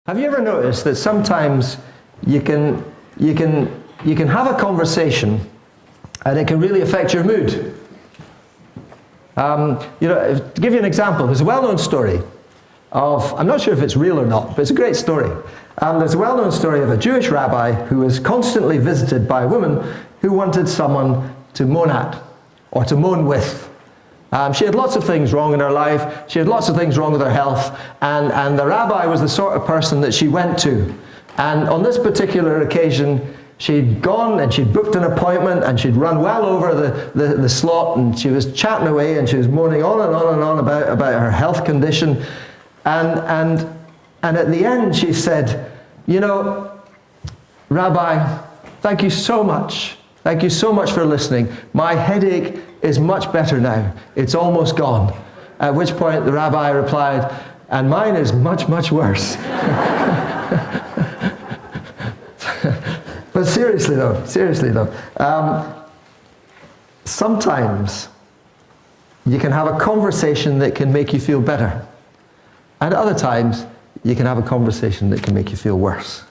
Have you ever noticed that sometimes you can have a conversation and it can really affect your mood? To give you an example, there's a well-known story of, I'm not sure if it's real or not, but it's a great story. There's a well-known story of a Jewish rabbi who was constantly visited by a woman who wanted someone to moan at or to moan with. She had lots of things wrong in her life. She had lots of things wrong with her health. And the rabbi was the sort of person that she went to. And on this particular occasion, she'd gone and she'd booked an appointment and she'd run well over the slot, and she was chatting away and she was moaning on and on and on about her health condition. And at the end she said, "You know, Rabbi, thank you so much. Thank you so much for listening. My headache is much better now. It's almost gone." At which point the rabbi replied, "And mine is much, much worse." But seriously though, sometimes you can have a conversation that can make you feel better. And other times you can have a conversation that can make you feel worse.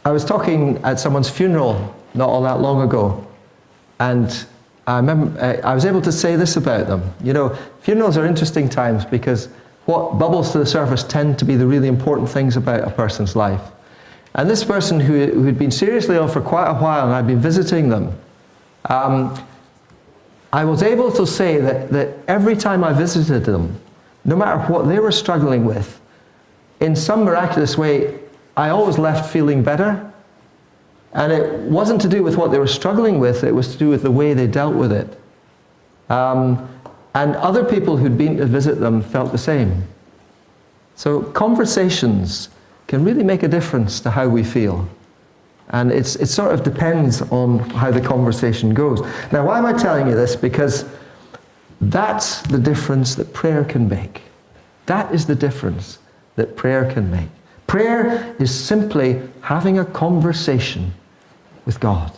I was talking at someone's funeral not all that long ago, and I remember I was able to say this about them. You know, funerals are interesting times because what bubbles to the surface tend to be the really important things about a person's life. And this person who had been seriously ill for quite a while, and I'd been visiting them, I was able to say that every time I visited them, no matter what they were struggling with, in some miraculous way, I always left feeling better. And it wasn't to do with what they were struggling with, it was to do with the way they dealt with it. And other people who'd been to visit them felt the same. So conversations can really make a difference to how we feel. And it sort of depends on how the conversation goes. Now, why am I telling you this? Because that's the difference that prayer can make. That is the difference that prayer can make. Prayer is simply having a conversation with God.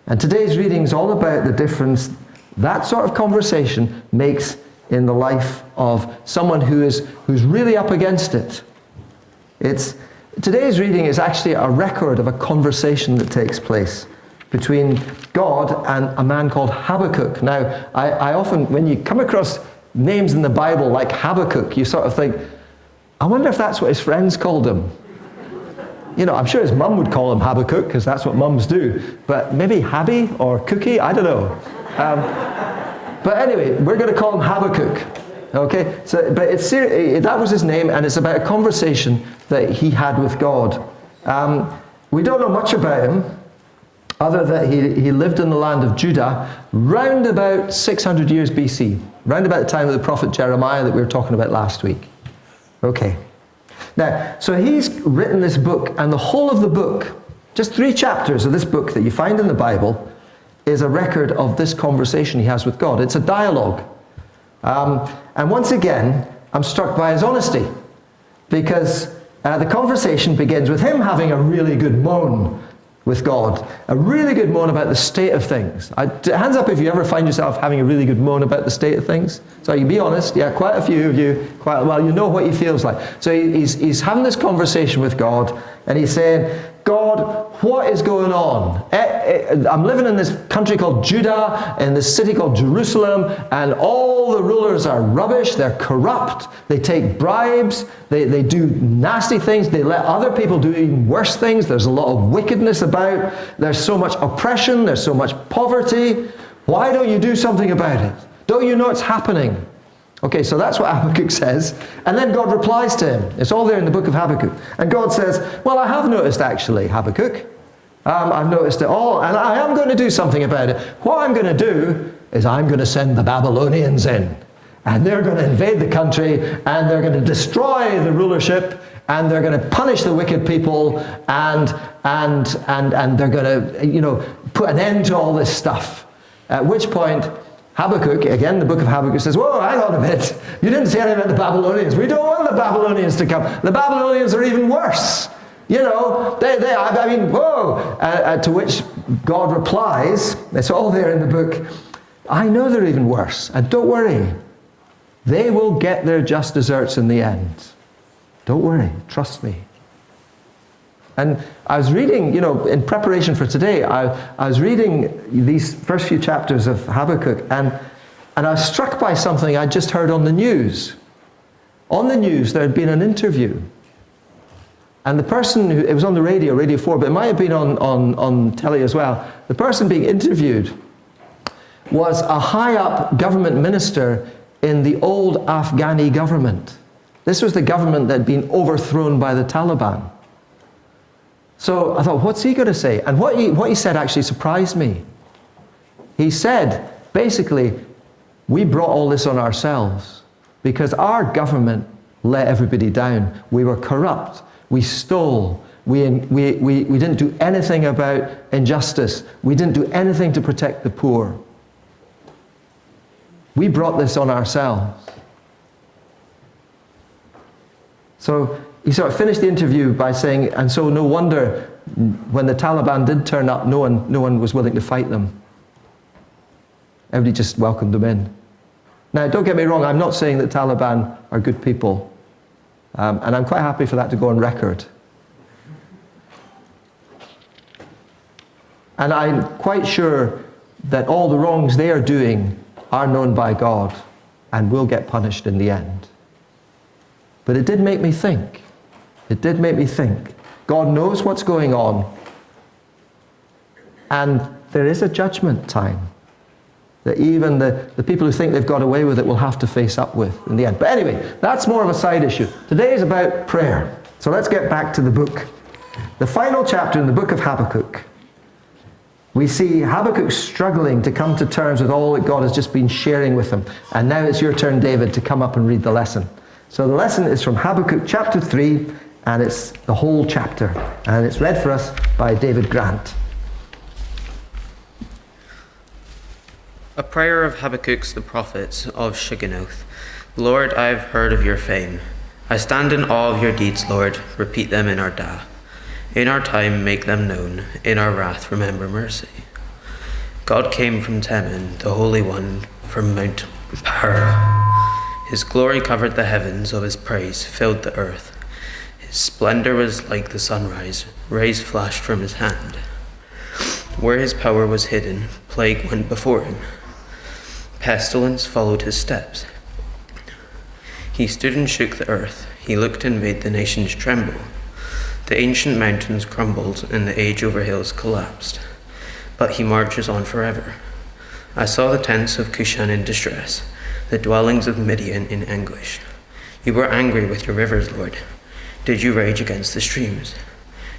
And today's reading is all about the difference that sort of conversation makes in the life of someone who's really up against it. Today's reading is actually a record of a conversation that takes place between God and a man called Habakuk. Now, I often, when you come across names in the Bible like Habakuk, you sort of think, I wonder if that's what his friends called him. You know, I'm sure his mum would call him Habakuk, because that's what mums do. But maybe Habby or Cookie, I don't know. But anyway, we're going to call him Habakuk. Okay? So, but that was his name, and it's about a conversation that he had with God. We don't know much about him, other than he lived in the land of Judah round about 600 years BC, round about the time of the prophet Jeremiah that we were talking about last week. Okay. Now, so he's written this book, and the whole of the book, just 3 chapters of this book that you find in the Bible, is a record of this conversation he has with God. It's a dialogue. And once again, I'm struck by his honesty, because the conversation begins with him having a really good moan with God, a really good moan about the state of things. Hands up if you ever find yourself having a really good moan about the state of things. So you be honest, yeah, quite a few of you, quite well, you know what he feels like. So he's having this conversation with God, and he's saying, God, what is going on? I'm living in this country called Judah, in this city called Jerusalem, and all the rulers are rubbish, they're corrupt, they take bribes, they do nasty things, they let other people do even worse things, there's a lot of wickedness about, there's so much oppression, there's so much poverty. Why don't you do something about it? Don't you know it's happening? Okay, so that's what Habakuk says. And then God replies to him. It's all there in the book of Habakuk. And God says, well, I have noticed actually, Habakuk. I've noticed it all, and I am going to do something about it. What I'm going to do is I'm going to send the Babylonians in. And they're going to invade the country, and they're going to destroy the rulership, and they're going to punish the wicked people, and they're going to, put an end to all this stuff. At which point, Habakuk, again, the book of Habakuk says, whoa, hang on a minute. You didn't say anything about the Babylonians. We don't want the Babylonians to come. The Babylonians are even worse. Whoa. To which God replies, it's all there in the book, I know they're even worse. And don't worry, they will get their just desserts in the end. Don't worry, trust me. And I was reading, in preparation for today, I was reading these first few chapters of Habakuk, and I was struck by something I just heard on the news. On the news, there had been an interview. And the person, it was on the Radio 4, but it might have been on telly as well. The person being interviewed was a high-up government minister in the old Afghani government. This was the government that had been overthrown by the Taliban. So I thought, what's he going to say? And what he said actually surprised me. He said, basically, we brought all this on ourselves because our government let everybody down. We were corrupt. We stole. We didn't do anything about injustice. We didn't do anything to protect the poor. We brought this on ourselves. So he sort of finished the interview by saying, and so no wonder when the Taliban did turn up, no one was willing to fight them. Everybody just welcomed them in. Now, don't get me wrong, I'm not saying that Taliban are good people. And I'm quite happy for that to go on record. And I'm quite sure that all the wrongs they are doing are known by God and will get punished in the end. But it did make me think. It did make me think. God knows what's going on. And there is a judgment time that even the people who think they've got away with it will have to face up with in the end. But anyway, that's more of a side issue. Today is about prayer. So let's get back to the book. The final chapter in the book of Habakuk. We see Habakkuk struggling to come to terms with all that God has just been sharing with him. And now it's your turn, David, to come up and read the lesson. So the lesson is from Habakuk chapter 3, and it's the whole chapter. And it's read for us by David Grant. A prayer of Habakkuk's the prophet of Shigionoth. Lord, I have heard of your fame. I stand in awe of your deeds, Lord. Repeat them in our day. In our time, make them known. In our wrath, remember mercy. God came from Teman, the Holy One from Mount Peor. His glory covered the heavens, of his praise filled the earth. His splendor was like the sunrise, rays flashed from his hand. Where his power was hidden, plague went before him. Pestilence followed his steps. He stood and shook the earth. He looked and made the nations tremble. The ancient mountains crumbled and the age over hills collapsed. But he marches on forever. I saw the tents of Cushan in distress, the dwellings of Midian in anguish. You were angry with your rivers, Lord. Did you rage against the streams?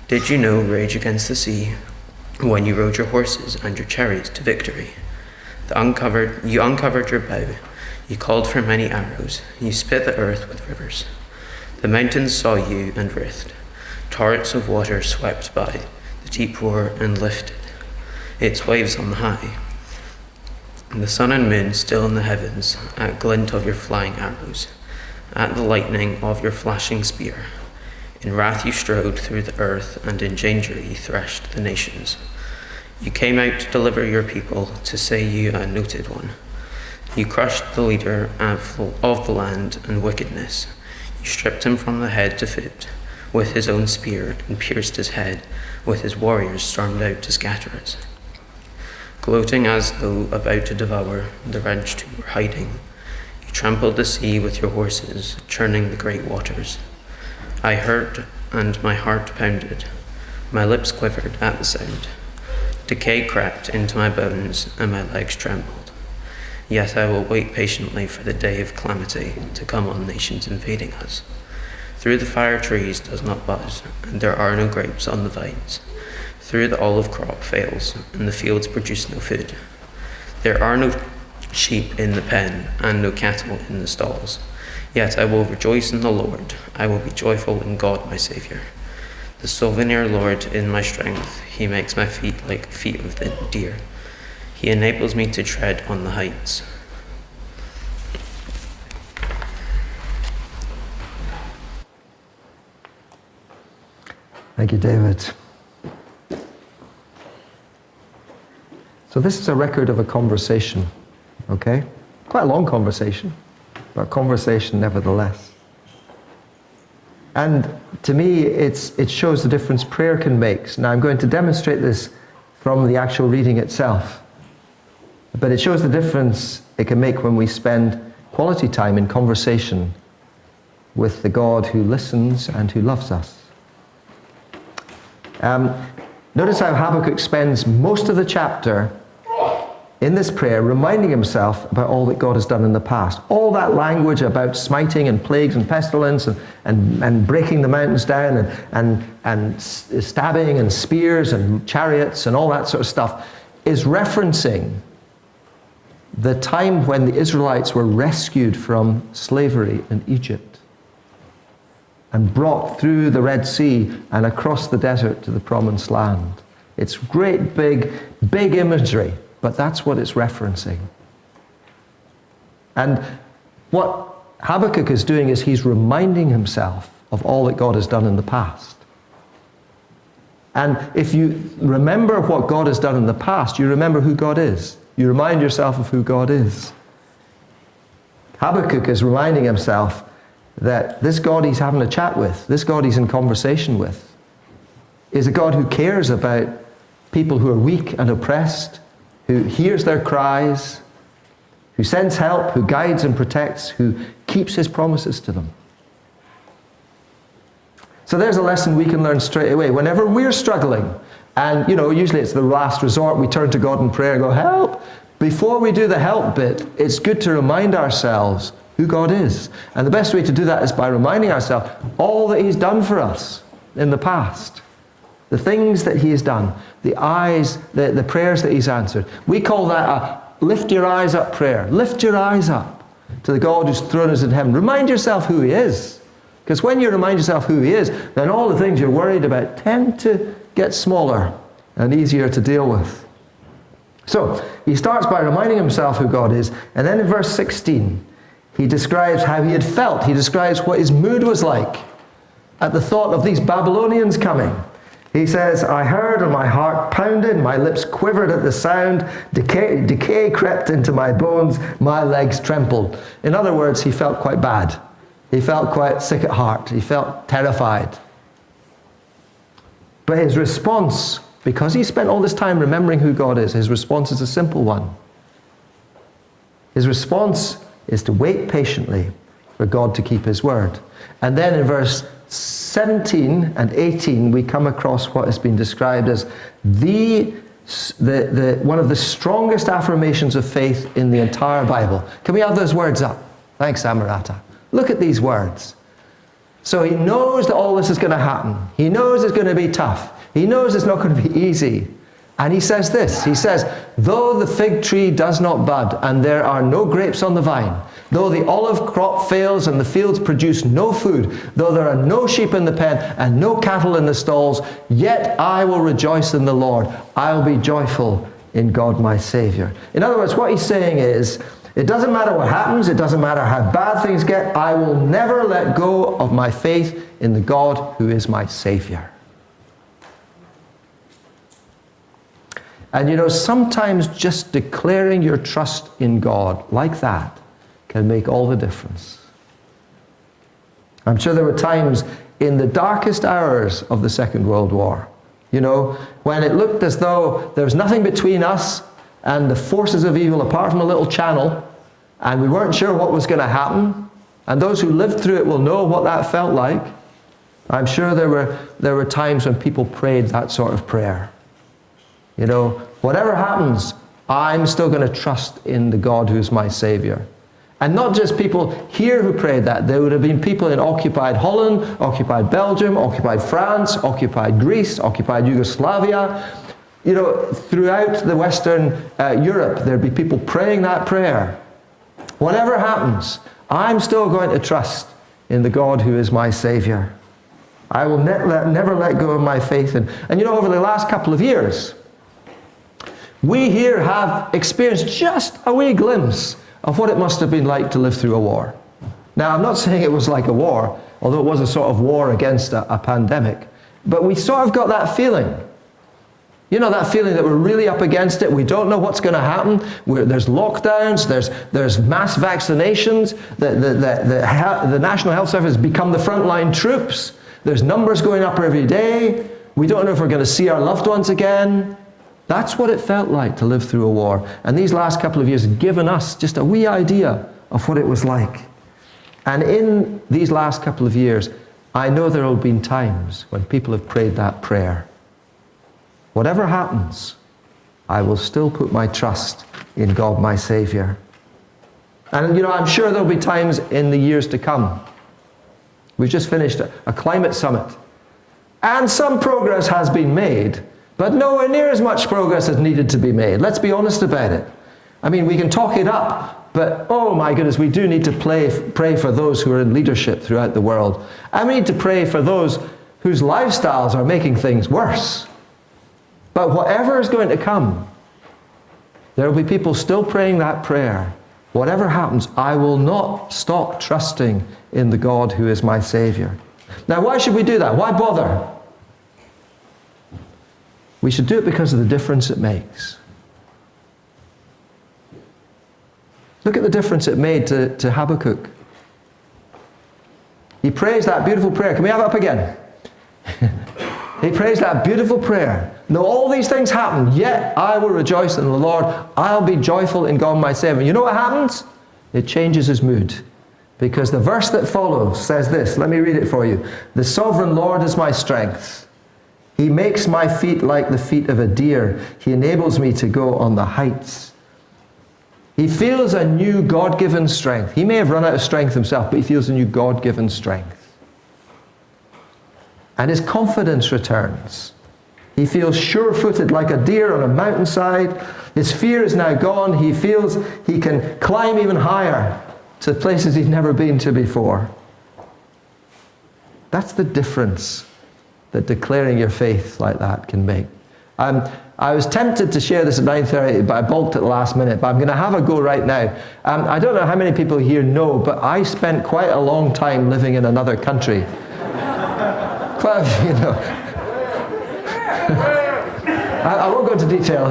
Did you know rage against the sea when you rode your horses and your chariots to victory? You uncovered your bow. You called for many arrows. You spit the earth with rivers. The mountains saw you and writhed. Torrents of water swept by. The deep roared and lifted its waves on high. The sun and moon still in the heavens at glint of your flying arrows, at the lightning of your flashing spear. In wrath you strode through the earth, and in danger you threshed the nations. You came out to deliver your people, to say you a noted one. You crushed the leader of the land and wickedness. You stripped him from the head to foot with his own spear, and pierced his head. With his warriors stormed out to scatter us. Gloating as though about to devour, the wretched who were hiding. You trampled the sea with your horses, churning the great waters. I heard, and my heart pounded. My lips quivered at the sound. Decay crept into my bones, and my legs trembled. Yet I will wait patiently for the day of calamity to come on nations invading us. Through the fire trees does not buzz, and there are no grapes on the vines. Through the olive crop fails, and the fields produce no food. There are no sheep in the pen, and no cattle in the stalls. Yet I will rejoice in the Lord. I will be joyful in God my Saviour. The souvenir Lord in my strength. He makes my feet like feet of the deer. He enables me to tread on the heights. Thank you, David. So this is a record of a conversation Okay? Quite a long conversation, but conversation nevertheless. And to me, it shows the difference prayer can make. Now, I'm going to demonstrate this from the actual reading itself. But it shows the difference it can make when we spend quality time in conversation with the God who listens and who loves us. Notice how Habakuk spends most of the chapter in this prayer reminding himself about all that God has done in the past. All that language about smiting and plagues and pestilence and breaking the mountains down and stabbing and spears and chariots and all that sort of stuff is referencing the time when the Israelites were rescued from slavery in Egypt and brought through the Red Sea and across the desert to the promised land. It's great big imagery, but that's what it's referencing. And what Habakuk is doing is he's reminding himself of all that God has done in the past. And if you remember what God has done in the past, you remember who God is. You remind yourself of who God is. Habakuk is reminding himself that this God he's having a chat with, this God he's in conversation with, is a God who cares about people who are weak and oppressed, who hears their cries, who sends help, who guides and protects, who keeps his promises to them. So there's a lesson we can learn straight away. Whenever we're struggling, and usually it's the last resort, we turn to God in prayer and go, help. Before we do the help bit, it's good to remind ourselves who God is. And the best way to do that is by reminding ourselves all that he's done for us in the past. The things that he has done, the prayers that he's answered. We call that a lift your eyes up prayer. Lift your eyes up to the God whose throne is in heaven. Remind yourself who he is. Because when you remind yourself who he is, then all the things you're worried about tend to get smaller and easier to deal with. So, he starts by reminding himself who God is, and then in verse 16, he describes how he had felt. He describes what his mood was like at the thought of these Babylonians coming. He says, I heard and my heart pounded, my lips quivered at the sound, decay crept into my bones, my legs trembled. In other words, he felt quite bad. He felt quite sick at heart. He felt terrified. But his response, because he spent all this time remembering who God is, his response is a simple one. His response is to wait patiently for God to keep his word. And then in verse 17 and 18, we come across what has been described as one of the strongest affirmations of faith in the entire Bible. Can we have those words up? Thanks, Amarata. Look at these words. So he knows that all this is going to happen. He knows it's going to be tough. He knows it's not going to be easy. And he says this. He says, though the fig tree does not bud, and there are no grapes on the vine, though the olive crop fails and the fields produce no food, though there are no sheep in the pen and no cattle in the stalls, yet I will rejoice in the Lord. I will be joyful in God my Savior. In other words, what he's saying is, it doesn't matter what happens, it doesn't matter how bad things get, I will never let go of my faith in the God who is my Savior. And sometimes just declaring your trust in God like that can make all the difference. I'm sure there were times in the darkest hours of the Second World War, when it looked as though there was nothing between us and the forces of evil apart from a little channel, and we weren't sure what was going to happen. And those who lived through it will know what that felt like. I'm sure there were times when people prayed that sort of prayer. Whatever happens, I'm still going to trust in the God who's my Savior. And not just people here who prayed that. There would have been people in occupied Holland, occupied Belgium, occupied France, occupied Greece, occupied Yugoslavia. Throughout the Western Europe, there'd be people praying that prayer. Whatever happens, I'm still going to trust in the God who is my Savior. I will never let go of my faith. And over the last couple of years, we here have experienced just a wee glimpse of what it must have been like to live through a war. Now, I'm not saying it was like a war, although it was a sort of war against a pandemic. But we sort of got that feeling. You know that feeling that we're really up against it. We don't know what's going to happen. There's lockdowns. There's mass vaccinations. The National Health Service has become the frontline troops. There's numbers going up every day. We don't know if we're going to see our loved ones again. That's what it felt like to live through a war. And these last couple of years have given us just a wee idea of what it was like. And in these last couple of years, I know there have been times when people have prayed that prayer. Whatever happens, I will still put my trust in God, my Savior. And I'm sure there'll be times in the years to come. We've just finished a climate summit. And some progress has been made, but nowhere near as much progress as needed to be made. Let's be honest about it. I mean, we can talk it up, but oh my goodness, we do need to pray for those who are in leadership throughout the world. And we need to pray for those whose lifestyles are making things worse. But whatever is going to come, there will be people still praying that prayer. Whatever happens, I will not stop trusting in the God who is my Savior. Now, why should we do that? Why bother? We should do it because of the difference it makes. Look at the difference it made to Habakuk. He prays that beautiful prayer. Can we have it up again? He prays that beautiful prayer. Though all these things happen, yet I will rejoice in the Lord. I'll be joyful in God my Savior. You know what happens? It changes his mood. Because the verse that follows says this. Let me read it for you. The sovereign Lord is my strength. He makes my feet like the feet of a deer. He enables me to go on the heights. He feels a new God-given strength. He may have run out of strength himself, but he feels a new God-given strength. And his confidence returns. He feels sure-footed like a deer on a mountainside. His fear is now gone. He feels he can climb even higher to places he's never been to before. That's the difference that declaring your faith like that can make. I was tempted to share this at 9:30, but I balked at the last minute. But I'm going to have a go right now. I don't know how many people here know, but I spent quite a long time living in another country. I won't go into detail.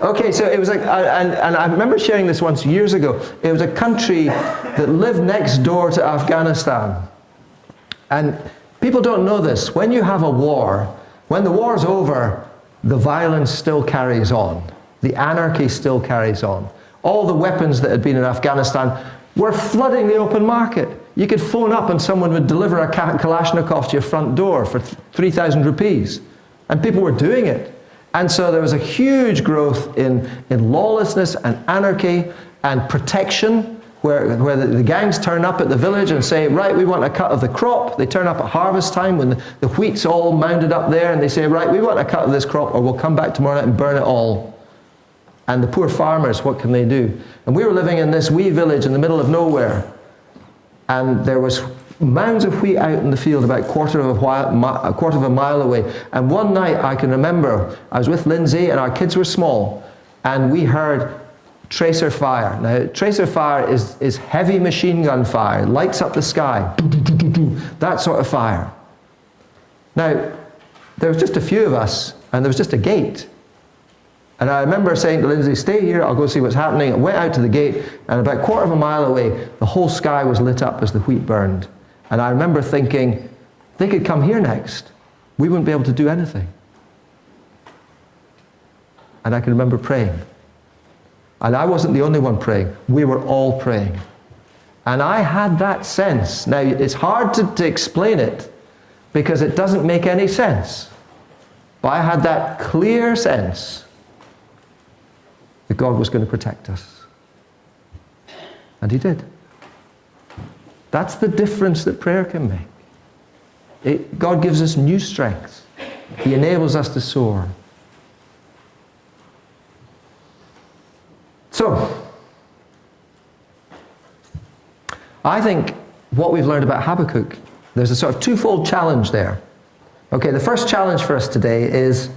Okay, so it was like, and I remember sharing this once years ago. It was a country that lived next door to Afghanistan. And people don't know this. When you have a war, when the war's over, the violence still carries on. The anarchy still carries on. All the weapons that had been in Afghanistan were flooding the open market. You could phone up and someone would deliver a Kalashnikov to your front door for 3,000 rupees. And people were doing it. And so there was a huge growth in lawlessness and anarchy and protection, where the gangs turn up at the village and say, right, we want a cut of the crop. They turn up at harvest time when the wheat's all mounded up there, and they say, right, we want a cut of this crop, or we'll come back tomorrow night and burn it all. And the poor farmers, what can they do? And we were living in this wee village in the middle of nowhere, and there was mounds of wheat out in the field about a quarter of a mile away. And one night I can remember, I was with Lindsay and our kids were small, and we heard tracer fire. Now, tracer fire is heavy machine gun fire. It lights up the sky. That sort of fire. Now, there was just a few of us, and there was just a gate. And I remember saying to Lindsay, stay here, I'll go see what's happening. I went out to the gate, and about a quarter of a mile away, the whole sky was lit up as the wheat burned. And I remember thinking, they could come here next. We wouldn't be able to do anything. And I can remember praying. And I wasn't the only one praying. We were all praying. And I had that sense. Now, it's hard to explain it because it doesn't make any sense. But I had that clear sense that God was going to protect us. And He did. That's the difference that prayer can make. God gives us new strength. He enables us to soar. So, I think what we've learned about Habakuk, there's a sort of twofold challenge there. Okay, the first challenge for us today is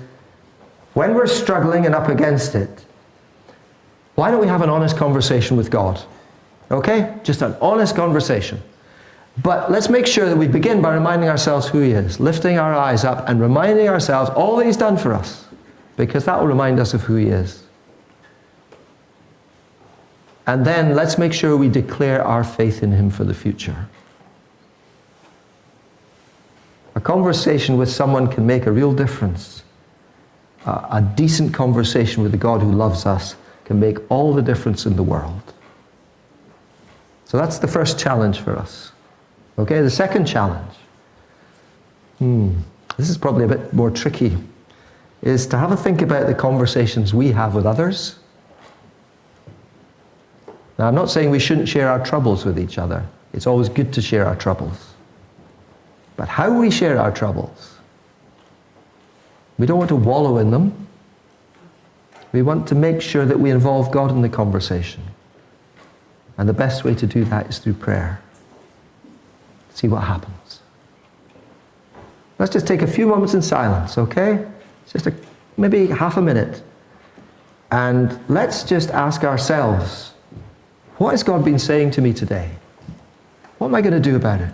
when we're struggling and up against it, why don't we have an honest conversation with God? Okay? Just an honest conversation. But let's make sure that we begin by reminding ourselves who He is, lifting our eyes up and reminding ourselves all that He's done for us. because that will remind us of who he is. And then let's make sure we declare our faith in him for the future. A conversation with someone can make a real difference. A decent conversation with the God who loves us can make all the difference in the world. So that's the first challenge for us. Okay, the second challenge. This is probably a bit more tricky, is to have a think about the conversations we have with others. Now, I'm not saying we shouldn't share our troubles with each other. It's always good to share our troubles. But how we share our troubles, we don't want to wallow in them. We want to make sure that we involve God in the conversation. And the best way to do that is through prayer. See what happens. Let's just take a few moments in silence, okay? Just maybe half a minute. And let's just ask ourselves, what has God been saying to me today? What am I going to do about it?